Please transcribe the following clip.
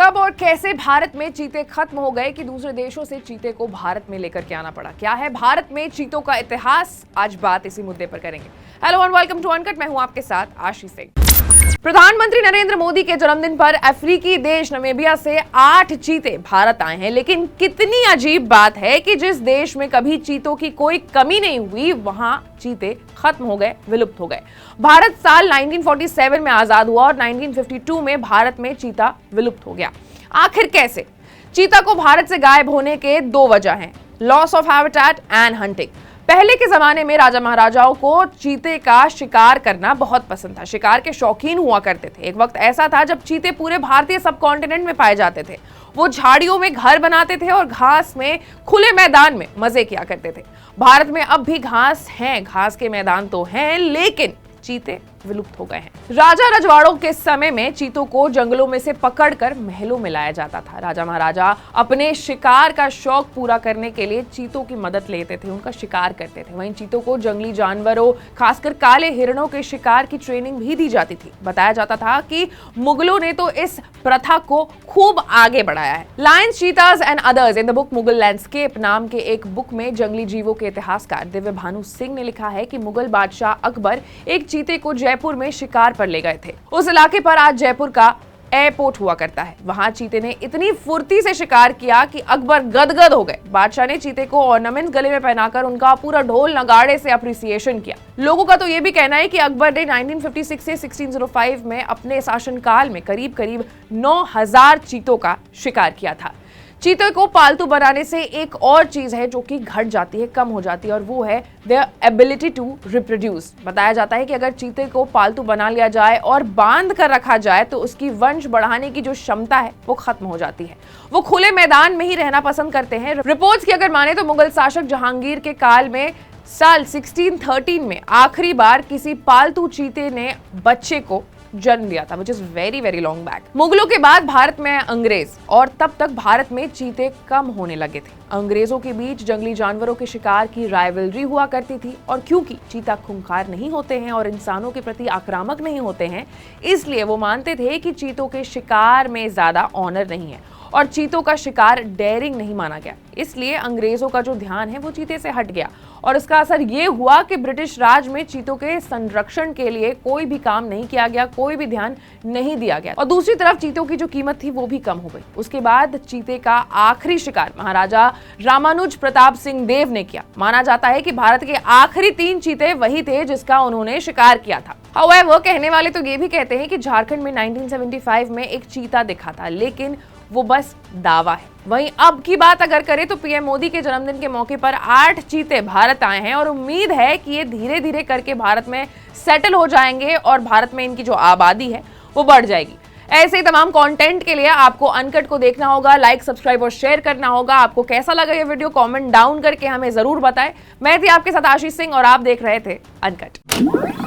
कब और कैसे भारत में चीते खत्म हो गए कि दूसरे देशों से चीते को भारत में लेकर के आना पड़ा? क्या है भारत में चीतों का इतिहास? आज बात इसी मुद्दे पर करेंगे। Hello and welcome to Uncut, मैं हूं आपके साथ आशीष सिंह। प्रधानमंत्री नरेंद्र मोदी के जन्मदिन पर अफ्रीकी देश नामीबिया से 8 चीते भारत आए हैं। लेकिन कितनी अजीब बात है कि जिस देश में कभी चीतों की कोई कमी नहीं हुई, वहां चीते खत्म हो गए, विलुप्त हो गए। भारत साल 1947 में आजाद हुआ और 1952 में भारत में चीता विलुप्त हो गया। आखिर कैसे? चीता को भारत से गायब होने के 2 वजह हैं, loss of habitat and hunting. पहले के जमाने में राजा महाराजाओं को चीते का शिकार करना बहुत पसंद था, शिकार के शौकीन हुआ करते थे। एक वक्त ऐसा था जब चीते पूरे भारतीय सब कॉन्टिनेंट में पाए जाते थे। वो झाड़ियों में घर बनाते थे और घास में खुले मैदान में मजे किया करते थे। भारत में अब भी घास हैं, घास के मैदान तो हैं, लेकिन चीते विलुप्त हो गए हैं। राजा रजवाड़ों के समय में चीतों को जंगलों में से पकड़कर महलों में लाया जाता था। राजा महाराजा अपने शिकार का शौक पूरा करने के लिए चीतों की मदद लेते थे, उनका शिकार करते थे। वहीं चीतों को जंगली जानवरों, खासकर काले हिरणों के शिकार की ट्रेनिंग भी दी जाती थी। बताया जाता था कि मुगलों ने तो इस प्रथा को खूब आगे बढ़ाया है। Lions, चीताज and others in the book Mughal landscape नाम के एक बुक में जंगली जीवों के इतिहासकार दिव्य भानु सिंह ने लिखा है कि मुगल बादशाह अकबर एक चीते को जयपुर में शिकार पर ले गए थे। उस इलाके पर आज जयपुर का एयरपोर्ट हुआ करता है। वहां चीते ने इतनी फुर्ती से शिकार किया कि अकबर गदगद हो गए। बादशाह ने चीते को ऑर्नामेंट्स गले में पहनाकर उनका पूरा ढोल नगाड़े से अप्रिसिएशन किया। लोगों का तो यह भी कहना है कि अकबर ने 1956 से 1605 में अपने शासनकाल में करीब करीब 9000 चीतों का शिकार किया था। चीते को पालतू बनाने से एक और चीज है जो कि घट जाती है, कम हो जाती है, और वो है देयर एबिलिटी टू रिप्रोड्यूस। बताया जाता है कि अगर चीते को पालतू बना लिया जाए और बांध कर रखा जाए तो उसकी वंश बढ़ाने की जो क्षमता है वो खत्म हो जाती है। वो खुले मैदान में ही रहना पसंद करते हैं। रिपोर्ट्स की अगर माने तो मुगल शासक जहांगीर के काल में साल 1613 में आखिरी बार किसी पालतू चीते ने बच्चे को जन्म दिया था, which is very very long back। मुगलों के बाद भारत में अंग्रेज, और तब तक भारत में चीते कम होने लगे थे। अंग्रेजों के बीच जंगली जानवरों के शिकार की राइवलरी हुआ करती थी, और क्योंकि चीता खूंखार नहीं होते हैं और इंसानों के प्रति आक्रामक नहीं होते हैं, इसलिए वो मानते थे कि चीतों के शिकार में ज्यादा ऑनर नहीं है और चीतों का शिकार डेयरिंग नहीं माना गया। इसलिए अंग्रेजों का जो ध्यान है वो चीते से हट गया, और इसका असर ये हुआ कि ब्रिटिश राज में चीतों के संरक्षण के लिए कोई भी काम नहीं किया गया, कोई भी ध्यान नहीं दिया गया, और दूसरी तरफ चीतों की जो कीमत थी वो भी कम हो गई। उसके बाद चीते का आखिरी शिकार महाराजा रामानुज प्रताप सिंह देव ने किया। माना जाता है कि भारत के आखिरी 3 चीते वही थे जिसका उन्होंने शिकार किया था। हाउएवर, कहने वाले तो ये भी कहते हैं कि झारखंड में 1975 में एक चीता दिखा था, लेकिन वो बस दावा है। वहीं अब की बात अगर करें तो पीएम मोदी के जन्मदिन के मौके पर 8 चीते भारत आए हैं, और उम्मीद है कि ये धीरे धीरे करके भारत में सेटल हो जाएंगे और भारत में इनकी जो आबादी है वो बढ़ जाएगी। ऐसे ही तमाम कंटेंट के लिए आपको अनकट को देखना होगा, लाइक, सब्सक्राइब और शेयर करना होगा। आपको कैसा लगा ये वीडियो कमेंट डाउन करके हमें जरूर बताएं। मैं थी आपके साथ आशीष सिंह और आप देख रहे थे अनकट।